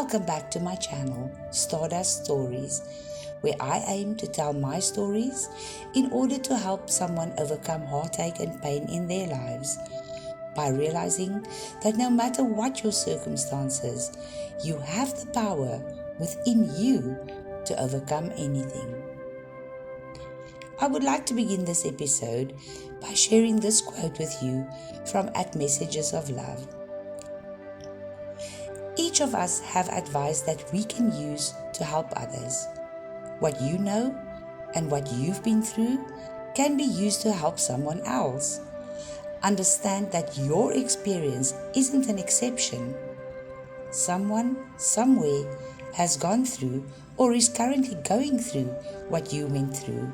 Welcome back to my channel, Stardust Stories, where I aim to tell my stories in order to help someone overcome heartache and pain in their lives by realizing that no matter what your circumstances, you have the power within you to overcome anything. I would like to begin this episode by sharing this quote with you from @Messages of Love. Each of us have advice that we can use to help others. What you know and what you've been through can be used to help someone else. Understand that your experience isn't an exception. Someone, somewhere, has gone through or is currently going through what you went through.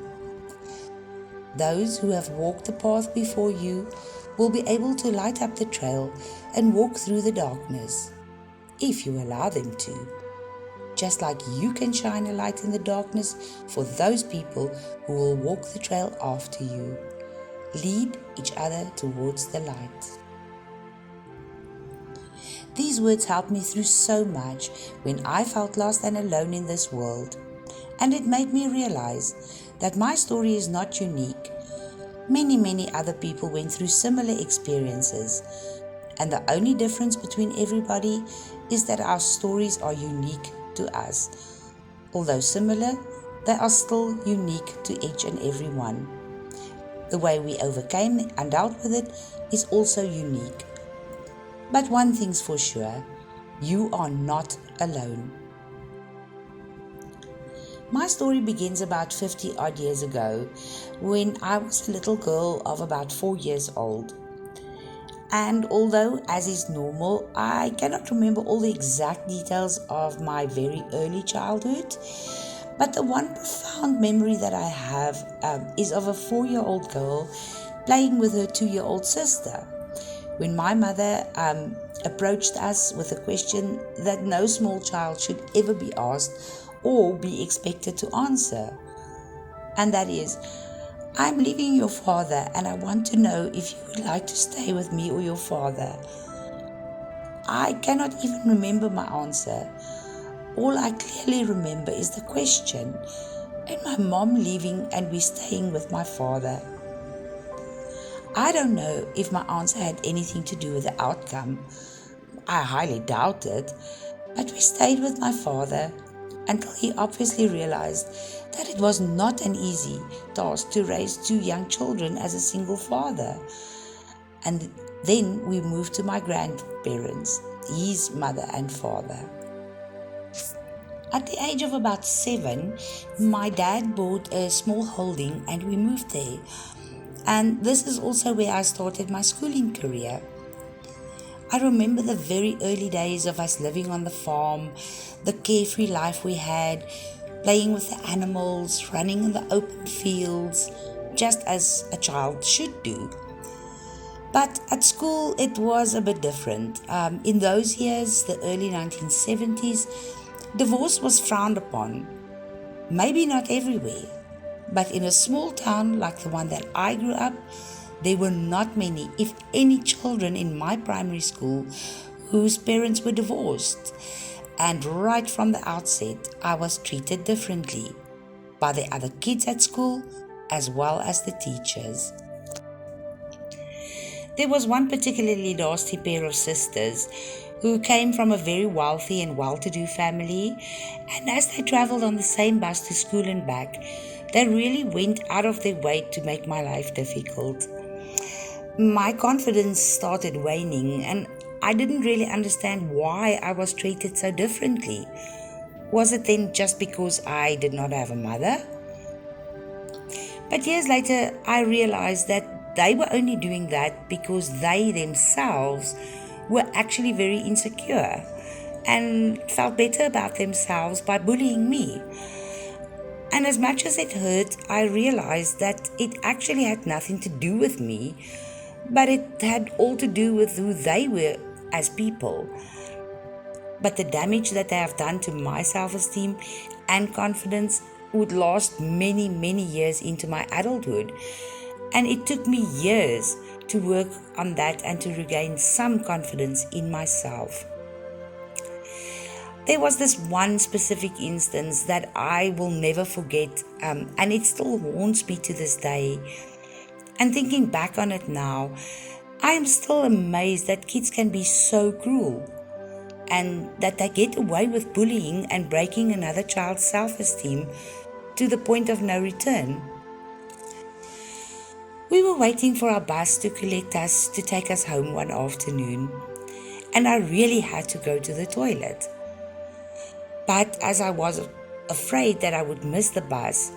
Those who have walked the path before you will be able to light up the trail and walk through the darkness, if you allow them to. Just like you can shine a light in the darkness for those people who will walk the trail after you. Lead each other towards the light. These words helped me through so much when I felt lost and alone in this world. And it made me realize that my story is not unique. Many other people went through similar experiences. And the only difference between everybody is that our stories are unique to us. Although similar, they are still unique to each and every one. The way we overcame and dealt with it is also unique. But one thing's for sure, you are not alone. My story begins about 50 odd years ago when I was a little girl of about 4 years old. And although, as is normal, I cannot remember all the exact details of my very early childhood, but the one profound memory that I have is of a 4-year-old girl playing with her 2-year-old sister, when my mother approached us with a question that no small child should ever be asked or be expected to answer. And that is, "I'm leaving your father and I want to know if you would like to stay with me or your father." I cannot even remember my answer. All I clearly remember is the question, and my mom leaving and we staying with my father. I don't know if my answer had anything to do with the outcome. I highly doubt it, but we stayed with my father until he obviously realized that it was not an easy task to raise 2 young children as a single father. And then we moved to my grandparents, his mother and father. At the age of about 7, my dad bought a small holding and we moved there. And this is also where I started my schooling career. I remember the very early days of us living on the farm, the carefree life we had, playing with the animals, running in the open fields, just as a child should do. But at school, it was a bit different. In those years, the early 1970s, divorce was frowned upon. Maybe not everywhere, but in a small town like the one that I grew up, there were not many, if any, children in my primary school whose parents were divorced. And right from the outset, I was treated differently by the other kids at school as well as the teachers. There was one particularly nasty pair of sisters who came from a very wealthy and well-to-do family, and as they traveled on the same bus to school and back, they really went out of their way to make my life difficult. My confidence started waning and I didn't really understand why I was treated so differently. Was it then just because I did not have a mother? But years later, I realized that they were only doing that because they themselves were actually very insecure and felt better about themselves by bullying me. And as much as it hurt, I realized that it actually had nothing to do with me, but it had all to do with who they were as people. But the damage that they have done to my self-esteem and confidence would last many years into my adulthood. And it took me years to work on that and to regain some confidence in myself. There was this one specific instance that I will never forget, and it still haunts me to this day. And thinking back on it now, I am still amazed that kids can be so cruel and that they get away with bullying and breaking another child's self-esteem to the point of no return. We were waiting for our bus to collect us to take us home one afternoon, and I really had to go to the toilet. But as I was afraid that I would miss the bus,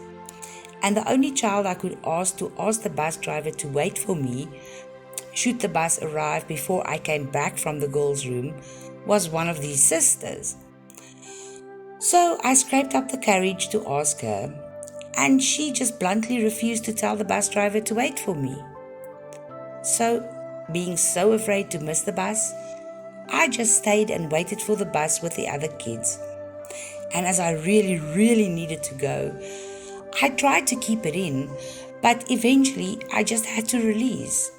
and the only child I could ask to ask the bus driver to wait for me should the bus arrive before I came back from the girls' room, was one of these sisters. So I scraped up the courage to ask her, and she just bluntly refused to tell the bus driver to wait for me. So, being so afraid to miss the bus, I just stayed and waited for the bus with the other kids. And as I really needed to go, I tried to keep it in, but eventually I just had to release.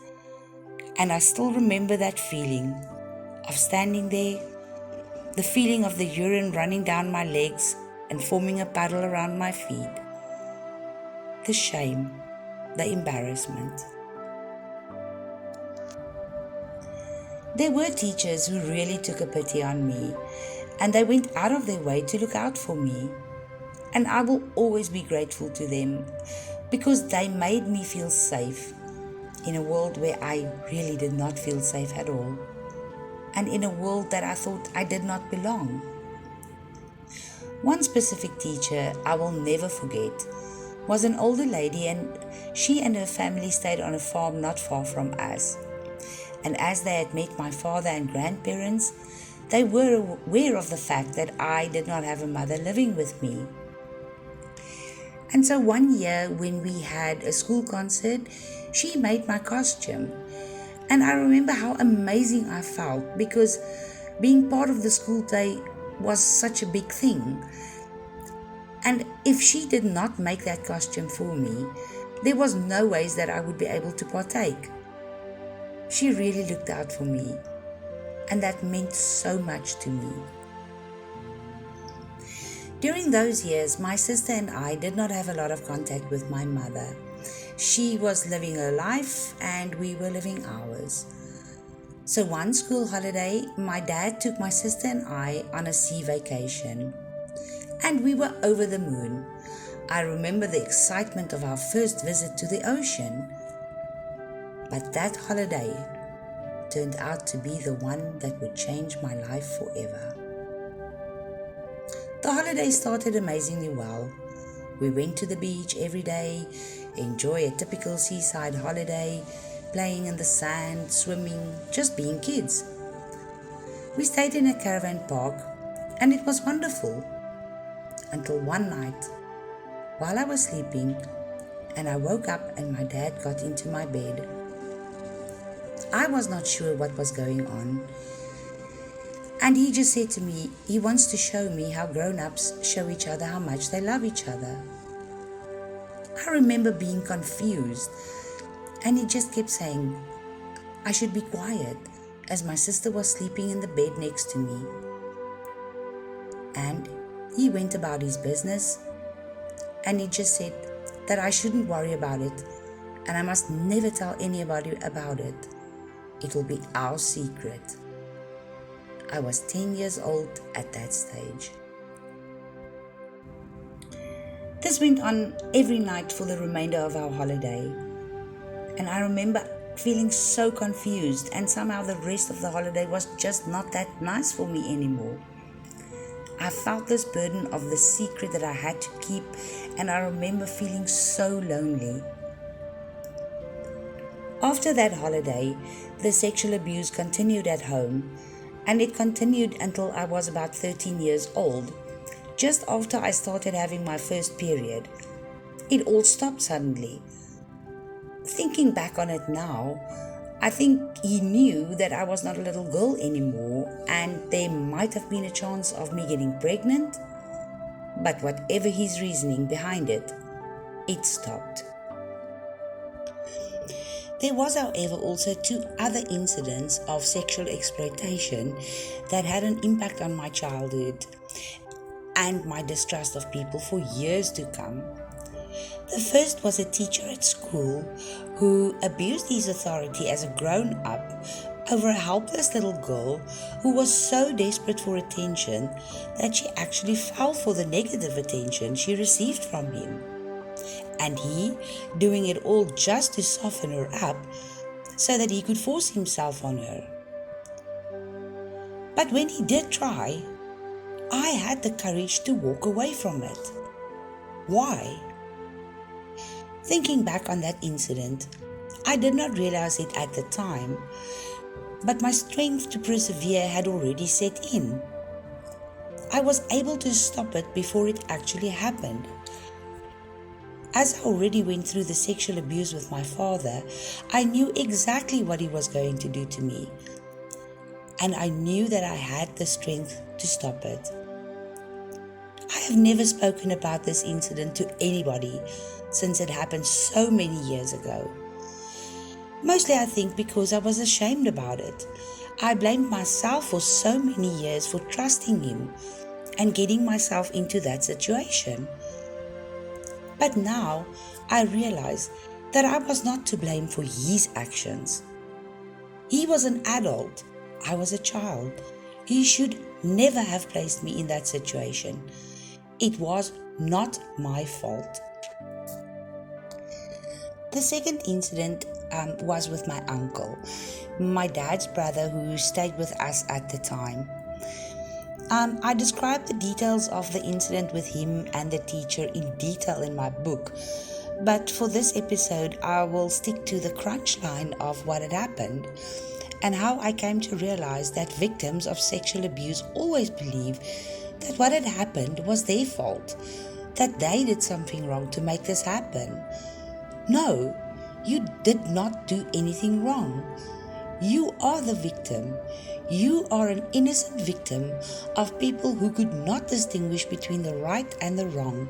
And I still remember that feeling of standing there, the feeling of the urine running down my legs and forming a puddle around my feet, the shame, the embarrassment. There were teachers who really took a pity on me, and they went out of their way to look out for me. And I will always be grateful to them because they made me feel safe in a world where I really did not feel safe at all, and in a world that I thought I did not belong. One specific teacher I will never forget was an older lady, and she and her family stayed on a farm not far from us. And as they had met my father and grandparents, they were aware of the fact that I did not have a mother living with me. And so one year when we had a school concert, she made my costume. And I remember how amazing I felt because being part of the school day was such a big thing. And if she did not make that costume for me, there was no ways that I would be able to partake. She really looked out for me, and that meant so much to me. During those years, my sister and I did not have a lot of contact with my mother. She was living her life and we were living ours. So one school holiday, my dad took my sister and I on a sea vacation. And we were over the moon. I remember the excitement of our first visit to the ocean. But that holiday turned out to be the one that would change my life forever. The holiday started amazingly well. We went to the beach every day, enjoy a typical seaside holiday, playing in the sand, swimming, just being kids. We stayed in a caravan park and it was wonderful. Until one night, while I was sleeping, and I woke up and my dad got into my bed. I was not sure what was going on. And he just said to me, he wants to show me how grown-ups show each other how much they love each other. I remember being confused, and he just kept saying, I should be quiet, as my sister was sleeping in the bed next to me. And he went about his business, and he just said that I shouldn't worry about it, and I must never tell anybody about it. It will be our secret. I was 10 years old at that stage. This went on every night for the remainder of our holiday. And I remember feeling so confused, and somehow the rest of the holiday was just not that nice for me anymore. I felt this burden of the secret that I had to keep, and I remember feeling so lonely. After that holiday, the sexual abuse continued at home, and it continued until I was about 13 years old, just after I started having my first period. It all stopped suddenly. Thinking back on it now, I think he knew that I was not a little girl anymore, and there might have been a chance of me getting pregnant, but whatever his reasoning behind it, it stopped. There was, however, also 2 other incidents of sexual exploitation that had an impact on my childhood and my distrust of people for years to come. The first was a teacher at school who abused his authority as a grown-up over a helpless little girl who was so desperate for attention that she actually fell for the negative attention she received from him. And he doing it all just to soften her up so that he could force himself on her. But when he did try, I had the courage to walk away from it. Why? Thinking back on that incident, I did not realize it at the time, but my strength to persevere had already set in. I was able to stop it before it actually happened. As I already went through the sexual abuse with my father, I knew exactly what he was going to do to me. And I knew that I had the strength to stop it. I have never spoken about this incident to anybody since it happened so many years ago. Mostly I think because I was ashamed about it. I blamed myself for so many years for trusting him and getting myself into that situation. But now I realize that I was not to blame for his actions. He was an adult. I was a child. He should never have placed me in that situation. It was not my fault. The second incident was with my uncle, my dad's brother who stayed with us at the time. I described the details of the incident with him and the teacher in detail in my book, but for this episode I will stick to the crunch line of what had happened and how I came to realize that victims of sexual abuse always believe that what had happened was their fault, that they did something wrong to make this happen. No, you did not do anything wrong. You are the victim. You are an innocent victim of people who could not distinguish between the right and the wrong.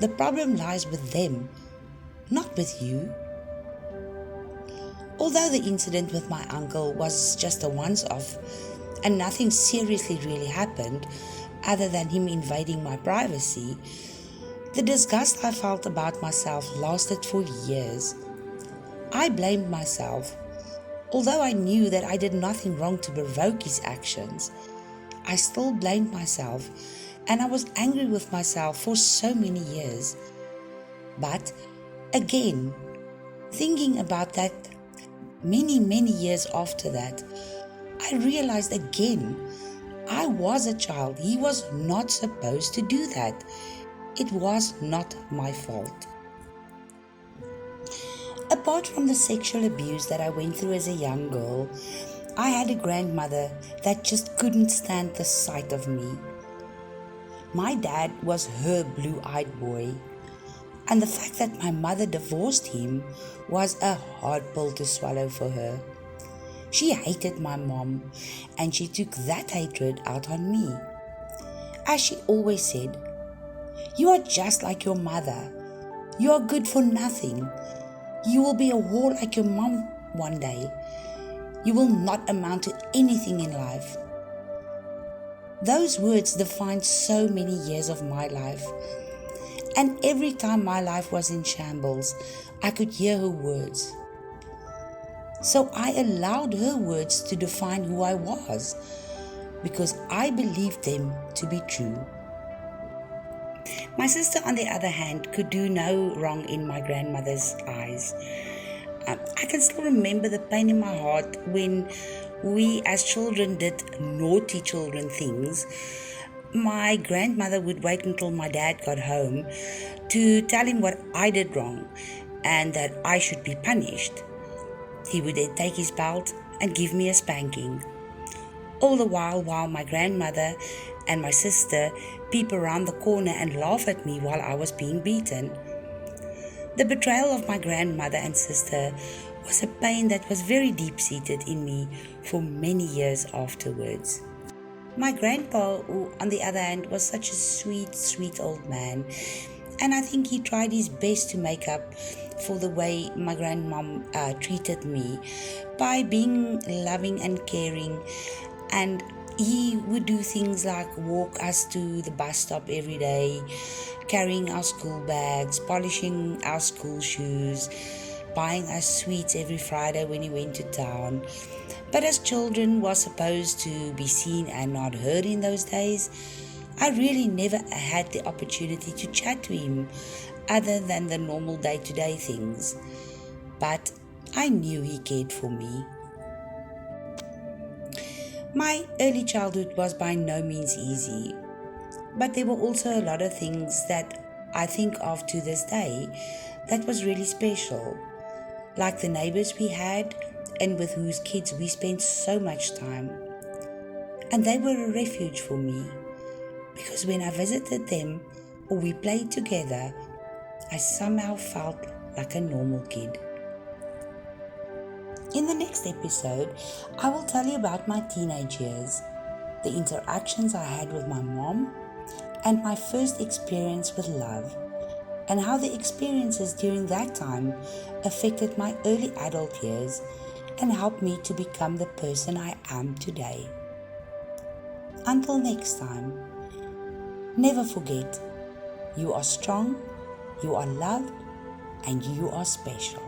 The problem lies with them, not with you. Although the incident with my uncle was just a once-off and nothing seriously really happened other than him invading my privacy, the disgust I felt about myself lasted for years. I blamed myself. Although I knew that I did nothing wrong to provoke his actions, I still blamed myself and I was angry with myself for so many years. But again, thinking about that many years after that, I realized again, I was a child. He was not supposed to do that. It was not my fault. Apart from the sexual abuse that I went through as a young girl, I had a grandmother that just couldn't stand the sight of me. My dad was her blue-eyed boy, and the fact that my mother divorced him was a hard pill to swallow for her. She hated my mom, and she took that hatred out on me. As she always said, "You are just like your mother. You are good for nothing. You will be a whore like your mom one day. You will not amount to anything in life." Those words defined so many years of my life. And every time my life was in shambles, I could hear her words. So I allowed her words to define who I was, because I believed them to be true. My sister, on the other hand, could do no wrong in my grandmother's eyes. I can still remember the pain in my heart when we as children did naughty children things. My grandmother would wait until my dad got home to tell him what I did wrong and that I should be punished. He would then take his belt and give me a spanking. All the while my grandmother and my sister peep around the corner and laugh at me while I was being beaten. The betrayal of my grandmother and sister was a pain that was very deep-seated in me for many years afterwards. My grandpa, who on the other hand was such a sweet old man, And I think he tried his best to make up for the way my grandmom treated me by being loving and caring. And he would do things like walk us to the bus stop every day, carrying our school bags, polishing our school shoes, buying us sweets every Friday when he went to town. But as children were supposed to be seen and not heard in those days, I really never had the opportunity to chat to him other than the normal day-to-day things. But I knew he cared for me. My early childhood was by no means easy, but there were also a lot of things that I think of to this day that was really special, like the neighbors we had and with whose kids we spent so much time. And they were a refuge for me, because when I visited them or we played together, I somehow felt like a normal kid. In the next episode, I will tell you about my teenage years, the interactions I had with my mom, and my first experience with love, and how the experiences during that time affected my early adult years and helped me to become the person I am today. Until next time, never forget, you are strong, you are loved, and you are special.